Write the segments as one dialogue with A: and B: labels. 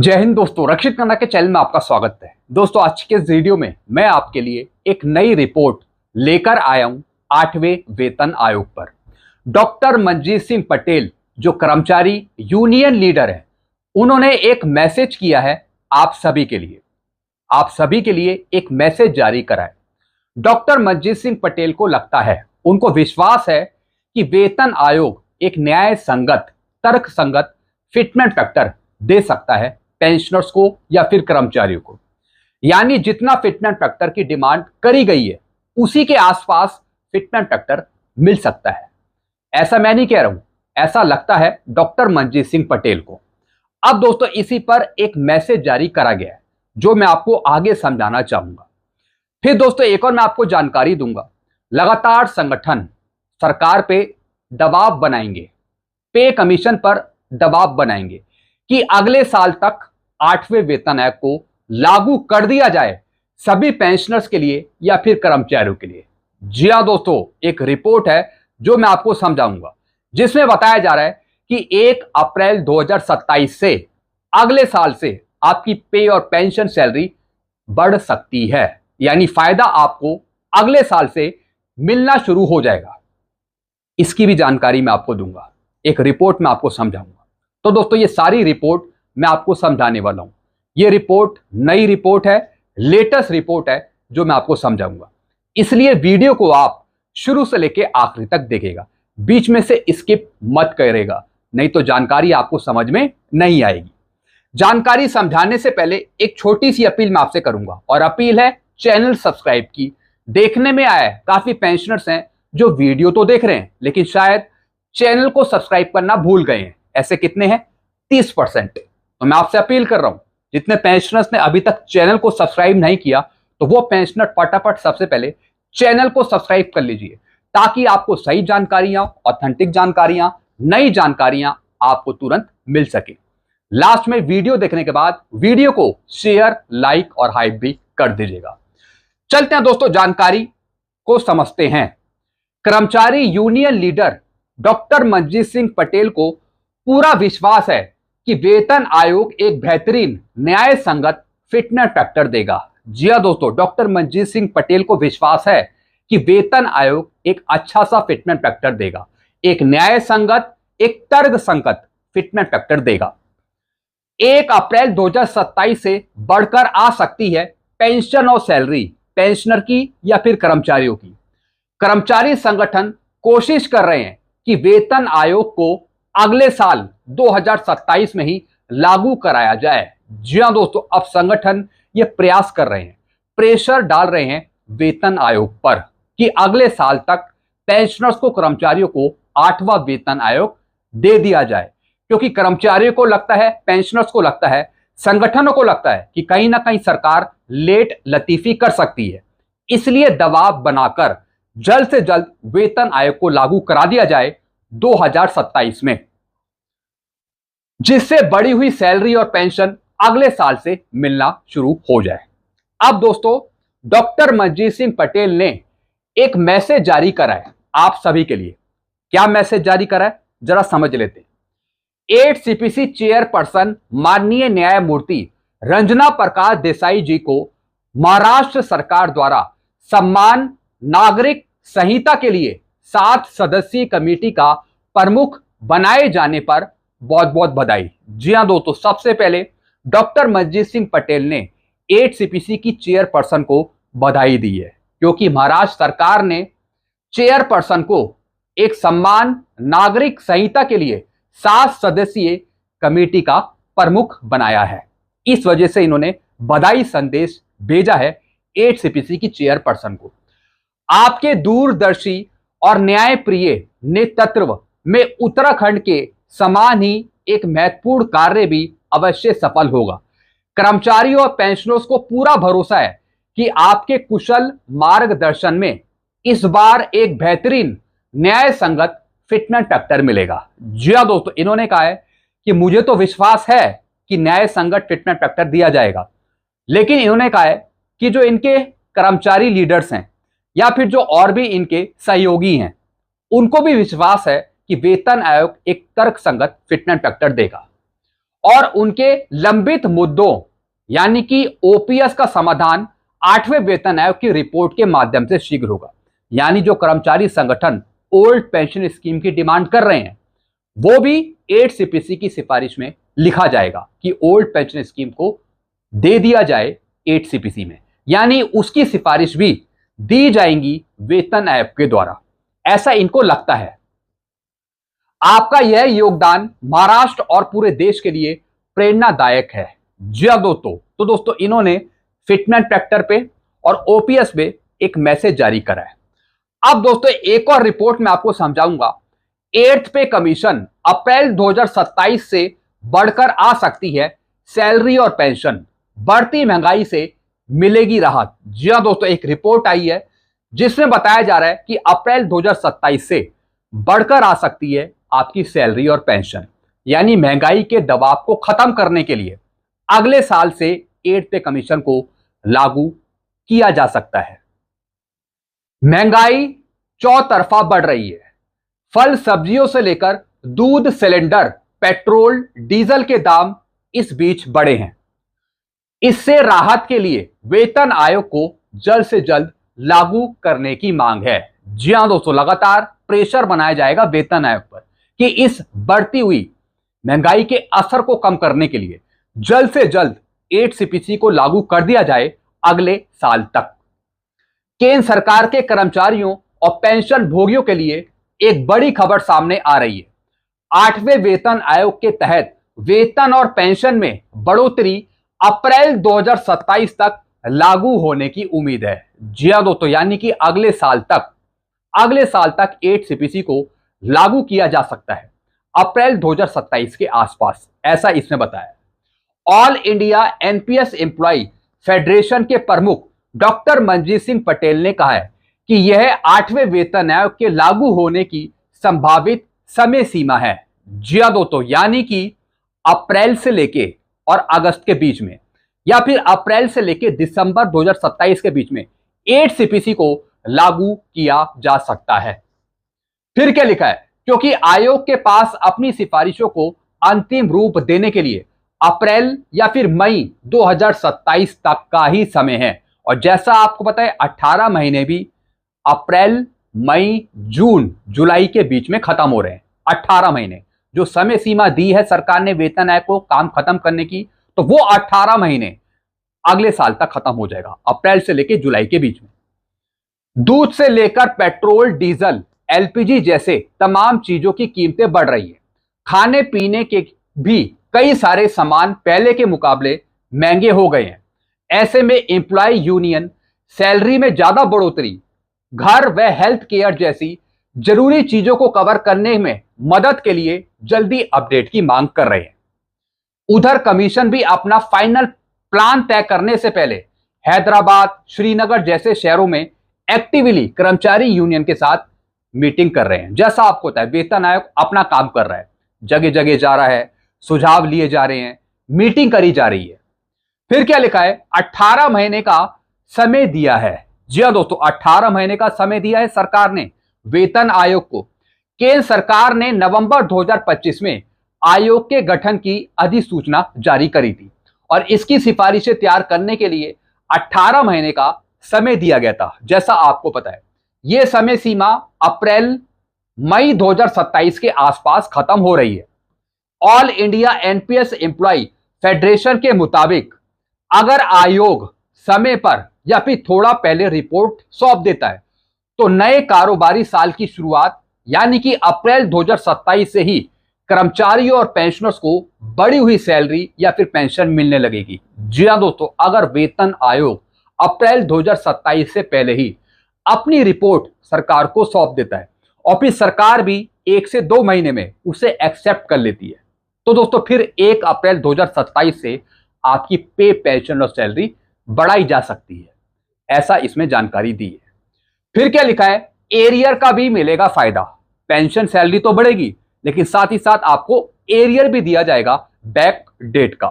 A: जय हिंद दोस्तों, रक्षित खन्ना के चैनल में आपका स्वागत है। दोस्तों, आज के इस वीडियो में मैं आपके लिए एक नई रिपोर्ट लेकर आया हूं 8वें वेतन आयोग पर। डॉक्टर मनजीत सिंह पटेल जो कर्मचारी यूनियन लीडर हैं, उन्होंने एक मैसेज किया है आप सभी के लिए। आप सभी के लिए एक मैसेज जारी करा है। डॉक्टर मनजीत सिंह पटेल को लगता है, उनको विश्वास है कि वेतन आयोग एक न्याय संगत, तर्क संगत फिटमेंट फैक्टर दे सकता है पेंशनर्स को या फिर कर्मचारियों को। यानी जितना फिटमेंट फैक्टर की डिमांड करी गई है, उसी के आसपास फिटमेंट फैक्टर मिल सकता है। ऐसा मैं नहीं कह रहा हूं, ऐसा लगता है डॉक्टर मनजीत सिंह पटेल को। अब दोस्तों, इसी पर एक मैसेज जारी करा गया है जो मैं आपको आगे समझाना चाहूंगा। फिर दोस्तों, एक और मैं आपको जानकारी दूंगा। लगातार संगठन सरकार पे दबाव बनाएंगे, पे कमीशन पर दबाव बनाएंगे कि अगले साल तक 8वें वेतन आयोग को लागू कर दिया जाए सभी पेंशनर्स के लिए या फिर कर्मचारियों के लिए। जी हां दोस्तों, एक रिपोर्ट है जो मैं आपको समझाऊंगा, जिसमें बताया जा रहा है कि 1 अप्रैल 2027 से अगले साल से आपकी पे और पेंशन सैलरी बढ़ सकती है। यानी फायदा आपको अगले साल से मिलना शुरू हो जाएगा। इसकी भी जानकारी मैं आपको दूंगा, एक रिपोर्ट में आपको समझाऊंगा। तो दोस्तों, ये सारी रिपोर्ट मैं आपको समझाने वाला हूं। ये रिपोर्ट नई रिपोर्ट है, लेटेस्ट रिपोर्ट है जो मैं आपको समझाऊंगा। इसलिए वीडियो को आप शुरू से लेकर आखिरी तक देखेगा, बीच में से स्किप मत करेगा, नहीं तो जानकारी आपको समझ में नहीं आएगी। जानकारी समझाने से पहले एक छोटी सी अपील मैं आपसे करूंगा, और अपील है चैनल सब्सक्राइब की। देखने में आया है काफी पेंशनर्स हैं जो वीडियो तो देख रहे हैं लेकिन शायद चैनल को सब्सक्राइब करना भूल गए हैं। ऐसे कितने हैं? 30%। तो मैं आपसे अपील कर रहा हूं, जितने पेंशनर्स ने अभी तक चैनल को सब्सक्राइब नहीं किया, तो वो पेंशनर फटाफट सबसे पहले चैनल को सब्सक्राइब कर लीजिए, ताकि आपको सही जानकारियां, ऑथेंटिक जानकारियां, नई जानकारियां आपको तुरंत मिल सके। लास्ट में वीडियो देखने के बाद वीडियो को शेयर, लाइक और हाइप भी कर दीजिएगा। चलते हैं दोस्तों, जानकारी को समझते हैं। कर्मचारी union leader doctor Manjeet Singh Patel को पूरा विश्वास है कि वेतन आयोग एक बेहतरीन न्याय संगत फिटमेंट फैक्टर देगा। जी हां दोस्तों, डॉक्टर मनजीत सिंह पटेल को विश्वास है कि वेतन आयोग एक अच्छा सा फिटमेंट फैक्टर देगा, एक न्याय संगत, एक तर्क संगत फिटमेंट फैक्टर देगा। 1 अप्रैल 2027 से बढ़कर आ सकती है पेंशन और सैलरी, पेंशनर की या फिर कर्मचारियों की। कर्मचारी संगठन कोशिश कर रहे हैं कि वेतन आयोग को अगले साल 2027 में ही लागू कराया जाए। जी हां दोस्तों, अब संगठन ये प्रयास कर रहे हैं, प्रेशर डाल रहे हैं वेतन आयोग पर कि अगले साल तक पेंशनर्स को, कर्मचारियों को 8वां वेतन आयोग दे दिया जाए। क्योंकि कर्मचारियों को लगता है, पेंशनर्स को लगता है, संगठनों को लगता है कि कहीं ना कहीं सरकार लेट लतीफी कर सकती है। इसलिए दबाव बनाकर जल्द से जल्द वेतन आयोग को लागू करा दिया जाए 2027 में, जिससे बढ़ी हुई सैलरी और पेंशन अगले साल से मिलना शुरू हो जाए। अब दोस्तों, डॉक्टर मनजीत सिंह पटेल ने एक मैसेज जारी करा है आप सभी के लिए। क्या मैसेज जारी करा है, जरा समझ लेते हैं। 8 सीपीसी चेयरपर्सन माननीय न्यायमूर्ति रंजना प्रकाश देसाई जी को महाराष्ट्र सरकार द्वारा सम्मान नागरिक संहिता के लिए 7 सदस्यीय कमेटी का प्रमुख बनाए जाने पर बहुत बहुत बधाई। जी हां दोस्तों, सबसे पहले डॉक्टर मनजीत सिंह पटेल ने 8 सीपीसी की चेयरपर्सन को बधाई दी है, क्योंकि महाराष्ट्र सरकार ने चेयरपर्सन को एक सम्मान नागरिक संहिता के लिए 7 सदस्यीय कमेटी का प्रमुख बनाया है। इस वजह से इन्होंने बधाई संदेश भेजा है 8 सीपीसी की चेयरपर्सन को। आपके दूरदर्शी और न्यायप्रिय नेतृत्व में उत्तराखंड के समान ही एक महत्वपूर्ण कार्य भी अवश्य सफल होगा। कर्मचारियों और पेंशनर्स को पूरा भरोसा है कि आपके कुशल मार्गदर्शन में इस बार एक बेहतरीन न्याय संगत फिटमेंट फैक्टर मिलेगा। जी हां दोस्तों, इन्होंने कहा है कि मुझे तो विश्वास है कि न्याय संगत फिटमेंट फैक्टर दिया जाएगा, लेकिन इन्होंने कहा है कि जो इनके कर्मचारी लीडर्स हैं या फिर जो और भी इनके सहयोगी हैं, उनको भी विश्वास है कि वेतन आयोग एक तर्कसंगत फिटमेंट फैक्टर देगा। और उनके लंबित मुद्दों यानी कि ओपीएस का समाधान 8वें वेतन आयोग की रिपोर्ट के माध्यम से शीघ्र होगा। यानी जो कर्मचारी संगठन ओल्ड पेंशन स्कीम की डिमांड कर रहे हैं वो भी 8 सीपीसी की सिफारिश में लिखा जाएगा कि ओल्ड पेंशन स्कीम को दे दिया जाए 8 सीपीसी में, यानी उसकी सिफारिश भी दी जाएंगी वेतन आयोग के द्वारा, ऐसा इनको लगता है। आपका यह योगदान महाराष्ट्र और पूरे देश के लिए प्रेरणादायक है। जी हाँ दोस्तों, तो दोस्तों इन्होंने फिटमेंट फैक्टर पे और ओपीएस पे एक मैसेज जारी करा है। अब दोस्तों एक और रिपोर्ट में आपको समझाऊंगा। 8th पे कमीशन अप्रैल 2027 से बढ़कर आ सकती है, सैलरी और पेंशन, बढ़ती महंगाई से मिलेगी राहत। जी हाँ दोस्तों, एक रिपोर्ट आई है जिसमें बताया जा रहा है कि अप्रैल 2027 से बढ़कर आ सकती है आपकी सैलरी और पेंशन, यानी महंगाई के दबाव को खत्म करने के लिए अगले साल से 8th पे कमीशन को लागू किया जा सकता है। महंगाई चौतरफा बढ़ रही है। फल सब्जियों से लेकर दूध, सिलेंडर, पेट्रोल, डीजल के दाम इस बीच बढ़े हैं। इससे राहत के लिए वेतन आयोग को जल्द से जल्द लागू करने की मांग है। जी हां दोस्तों, लगातार प्रेशर बनाया जाएगा वेतन आयोग पर कि इस बढ़ती हुई महंगाई के असर को कम करने के लिए जल्द से जल्द 8 सीपीसी को लागू कर दिया जाए अगले साल तक। केंद्र सरकार के कर्मचारियों और पेंशन भोगियों के लिए एक बड़ी खबर सामने आ रही है। 8वें वेतन आयोग के तहत वेतन और पेंशन में बढ़ोतरी अप्रैल 2027 तक लागू होने की उम्मीद है। जी हां दोस्तों, यानी कि अगले साल तक 8 सीपीसी को लागू किया जा सकता है अप्रैल 2027 के आसपास, ऐसा इसमें बताया। All India NPS employee federation के प्रमुख डॉक्टर मंजीत सिंह पटेल ने कहा है कि यह 8वें वेतन आयोग के लागू होने की संभावित समय सीमा है। जी हां दोस्तों, यानी कि अप्रैल से लेके और अगस्त के बीच में, या फिर अप्रैल से लेके दिसंबर 2027 के बीच में 8 सीपीसी को लागू किया जा सकता है। फिर क्या लिखा है, क्योंकि आयोग के पास अपनी सिफारिशों को अंतिम रूप देने के लिए अप्रैल या फिर मई 2027 तक का ही समय है। और जैसा आपको पता है 18 महीने भी अप्रैल, मई, जून, जुलाई के बीच में खत्म हो रहे हैं। 18 महीने जो समय सीमा दी है सरकार ने वेतन आयोग को काम खत्म करने की, तो वो 18 महीने अगले साल तक खत्म हो जाएगा, अप्रैल से लेकर जुलाई के बीच में। दूध से लेकर पेट्रोल, डीजल, एलपीजी जैसे तमाम चीजों की कीमतें बढ़ रही है। खाने पीने के भी कई सारे सामान पहले के मुकाबले महंगे हो गए हैं। ऐसे में एम्प्लॉय यूनियन सैलरी में ज्यादा बढ़ोतरी, घर व हेल्थ केयर जैसी जरूरी चीजों को कवर करने में मदद के लिए जल्दी अपडेट की मांग कर रहे हैं। उधर कमीशन भी अपना फाइनल प्लान तय करने से पहले हैदराबाद, श्रीनगर जैसे शहरों में एक्टिवली कर्मचारी यूनियन के साथ मीटिंग कर रहे हैं। जैसा आपको पता है वेतन आयोग अपना काम कर रहा है, जगह जगह जा रहा है, सुझाव लिए जा रहे हैं, मीटिंग करी जा रही है। फिर क्या लिखा है, 18 महीने का समय दिया है। जी हां दोस्तों, 18 महीने का समय दिया है सरकार ने वेतन आयोग को। केंद्र सरकार ने नवंबर 2025 में आयोग के गठन की अधिसूचना जारी करी थी और इसकी सिफारिशें तैयार करने के लिए 18 महीने का समय दिया गया था। जैसा आपको पता है यह समय सीमा अप्रैल, मई 2027 के आसपास खत्म हो रही है। All India NPS employee federation के मुताबिक अगर आयोग समय पर या फिर थोड़ा पहले रिपोर्ट सौंप देता है तो नए कारोबारी साल की शुरुआत यानी कि अप्रैल 2027 से ही कर्मचारियों और पेंशनर्स को बढ़ी हुई सैलरी या फिर पेंशन मिलने लगेगी। जी हां दोस्तों, अगर वेतन आयोग अप्रैल 2027 से पहले ही अपनी रिपोर्ट सरकार को सौंप देता है और फिर सरकार भी 1 से 2 महीने में उसे एक्सेप्ट कर लेती है, तो दोस्तों फिर 1 अप्रैल 2027 से आपकी पे, पेंशन और सैलरी बढ़ाई जा सकती है, ऐसा इसमें जानकारी दी है। फिर क्या लिखा है, एरियर का भी मिलेगा फायदा। पेंशन सैलरी तो बढ़ेगी लेकिन साथ ही साथ आपको एरियर भी दिया जाएगा बैक डेट का।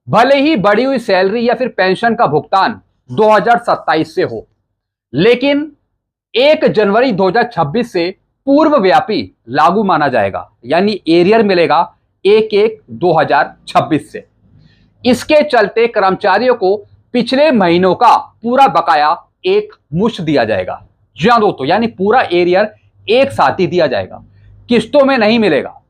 A: भले ही बढ़ी हुई सैलरी या फिर पेंशन का भुगतान 2027 से हो, लेकिन 1 जनवरी 2026 से पूर्व व्यापी लागू माना जाएगा, यानी एरियर मिलेगा 1/1/2026 से। इसके चलते कर्मचारियों को पिछले महीनों का पूरा बकाया एक मुश्त दिया जाएगा। जी हां दोस्तों, यानी पूरा एरियर एक साथ ही दिया जाएगा, किस्तों में नहीं मिलेगा।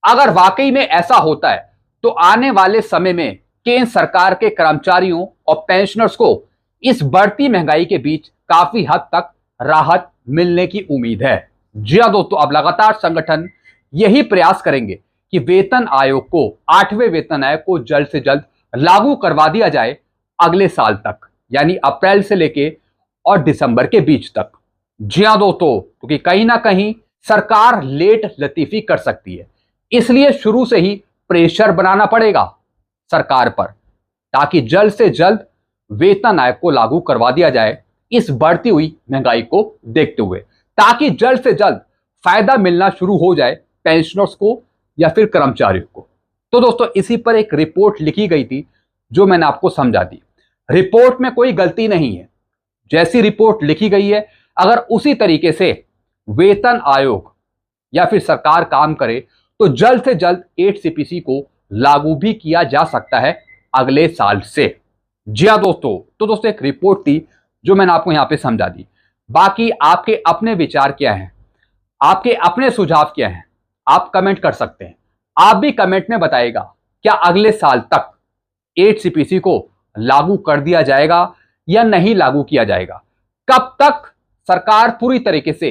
A: अगर वाकई में ऐसा होता है तो आने वाले समय में केंद्र सरकार के कर्मचारियों और पेंशनर्स को इस बढ़ती महंगाई के बीच काफी हद तक राहत मिलने की उम्मीद है। जी हां दोस्तों, अब लगातार संगठन यही प्रयास करेंगे कि वेतन आयोग को 8वें वेतन आयोग को जल्द से जल्द लागू करवा दिया जाए अगले साल तक, यानी अप्रैल से लेके और दिसंबर के बीच तक। जी हां दोस्तों, क्योंकि कहीं ना कहीं सरकार लेट लतीफी कर सकती है, इसलिए शुरू से ही प्रेशर बनाना पड़ेगा सरकार पर, ताकि जल्द से जल्द वेतन आयोग को लागू करवा दिया जाए इस बढ़ती हुई महंगाई को देखते हुए, ताकि जल्द से जल्द फायदा मिलना शुरू हो जाए पेंशनर्स को या फिर कर्मचारियों को। तो दोस्तों, इसी पर एक रिपोर्ट लिखी गई थी जो मैंने आपको समझा दी। रिपोर्ट में कोई गलती नहीं है, जैसी रिपोर्ट लिखी गई है अगर उसी तरीके से वेतन आयोग या फिर सरकार काम करे तो जल्द से जल्द 8CPC को लागू भी किया जा सकता है अगले साल से। जी हां दोस्तों, तो दोस्तों एक रिपोर्ट थी जो मैंने आपको यहां पे समझा दी। बाकी आपके अपने विचार क्या हैं, आपके अपने सुझाव क्या हैं, आप कमेंट कर सकते हैं। आप भी कमेंट में बताइएगा क्या अगले साल तक 8CPC को लागू कर दिया जाएगा या नहीं लागू किया जाएगा। कब तक सरकार पूरी तरीके से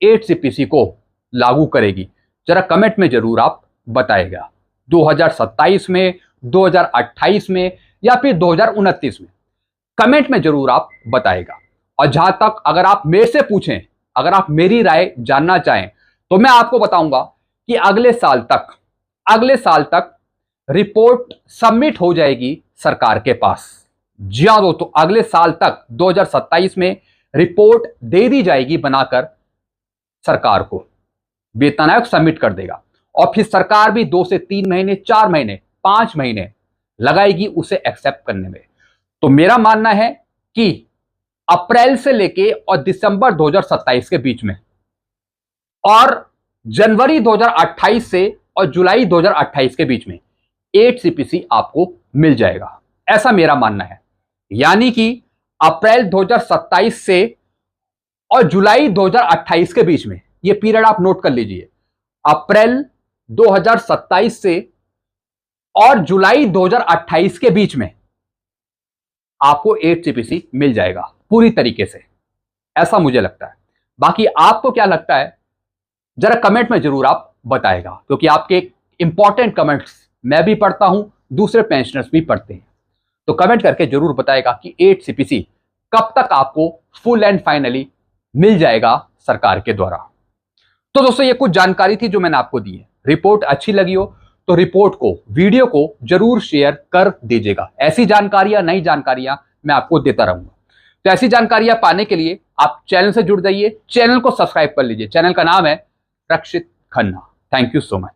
A: 8CPC को लागू करेगी, जरा कमेंट में जरूर आप बताइएगा। 2027 में, 2028 में या फिर 2029 में, कमेंट में जरूर आप बताइएगा। और जहां तक अगर आप मेरे से पूछें, अगर आप मेरी राय जानना चाहें, तो मैं आपको बताऊंगा कि अगले साल तक रिपोर्ट सबमिट हो जाएगी सरकार के पास। जी हां दोस्तों, अगले साल तक 2027 में रिपोर्ट दे दी जाएगी बनाकर सरकार को, वेतन आयोग सबमिट कर देगा और फिर सरकार भी 2 से 3 महीने, 4 महीने, 5 महीने लगाएगी उसे एक्सेप्ट करने में। तो मेरा मानना है कि अप्रैल से लेके और दिसंबर 2027 के बीच में और जनवरी 2028 से और जुलाई 2028 के बीच में 8CPC आपको मिल जाएगा, ऐसा मेरा मानना है। यानी कि अप्रैल 2027 से और जुलाई 2028 के बीच में, यह पीरियड आप नोट कर लीजिए, अप्रैल 2027 से और जुलाई 2028 के बीच में आपको 8CPC मिल जाएगा पूरी तरीके से, ऐसा मुझे लगता है। बाकी आपको क्या लगता है जरा कमेंट में जरूर आप बताएगा, क्योंकि आपके इंपॉर्टेंट कमेंट्स मैं भी पढ़ता हूं, दूसरे पेंशनर्स भी पढ़ते हैं। तो कमेंट करके जरूर बताएगा कि 8CPC कब तक आपको फुल एंड फाइनली मिल जाएगा सरकार के द्वारा। तो दोस्तों, ये कुछ जानकारी थी जो मैंने आपको दी है। रिपोर्ट अच्छी लगी हो तो रिपोर्ट को, वीडियो को जरूर शेयर कर दीजिएगा। ऐसी जानकारियां, नई जानकारियां मैं आपको देता रहूंगा। तो ऐसी जानकारियां पाने के लिए आप चैनल से जुड़ जाइए, चैनल को सब्सक्राइब कर लीजिए। चैनल का नाम है Rakshit Khanna. Thank you so much.